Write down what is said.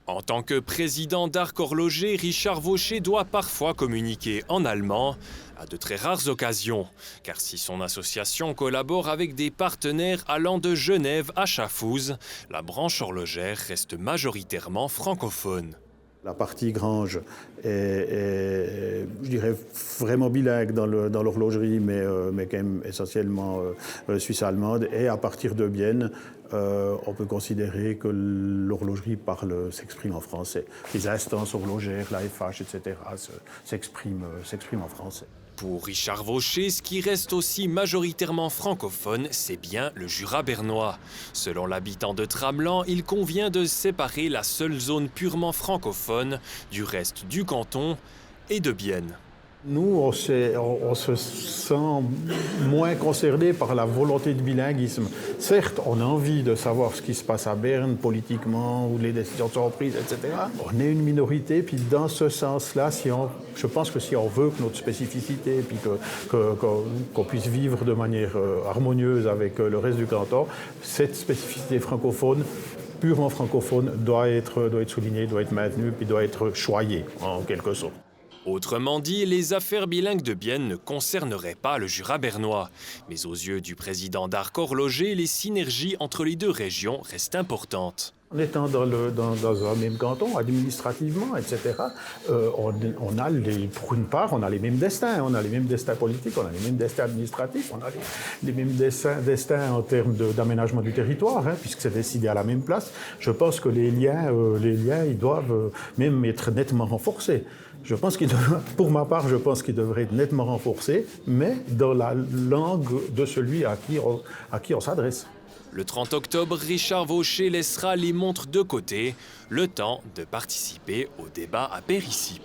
En tant que président d'Arc Horloger, Richard Vaucher doit parfois communiquer en allemand, à de très rares occasions, car si son association collabore avec des partenaires allant de Genève à Schaffhouse, la branche horlogère reste majoritairement francophone. La partie grange je dirais, vraiment bilingue dans l'horlogerie, mais quand même essentiellement suisse-allemande. Et à partir de Bienne, on peut considérer que l'horlogerie s'exprime en français. Les instances horlogères, la FH, etc. s'expriment en français. Pour Richard Vaucher, ce qui reste aussi majoritairement francophone, c'est bien le Jura bernois. Selon l'habitant de Tramelan, il convient de séparer la seule zone purement francophone du reste du canton et de Bienne. Nous, on se sent moins concerné par la volonté de bilinguisme. Certes, on a envie de savoir ce qui se passe à Berne, politiquement, où les décisions sont prises, etc. On est une minorité, puis dans ce sens-là, je pense que si on veut que notre spécificité, puis qu'on puisse vivre de manière harmonieuse avec le reste du canton, cette spécificité francophone, purement francophone, doit être soulignée, doit être maintenue, puis doit être choyée, en quelque sorte. Autrement dit, les affaires bilingues de Bienne ne concerneraient pas le Jura bernois. Mais aux yeux du président d'Arc Horloger, les synergies entre les deux régions restent importantes. En étant dans un même canton, administrativement, etc., pour une part, on a les mêmes destins. On a les mêmes destins politiques, on a les mêmes destins administratifs, on a les mêmes destins en termes d'aménagement du territoire, puisque c'est décidé à la même place. Je pense que les liens ils doivent même être nettement renforcés. Pour ma part, je pense qu'ils devraient être nettement renforcés, mais dans la langue de celui à qui on s'adresse. Le 30 octobre, Richard Vaucher laissera les montres de côté, le temps de participer au débat à Péricipe.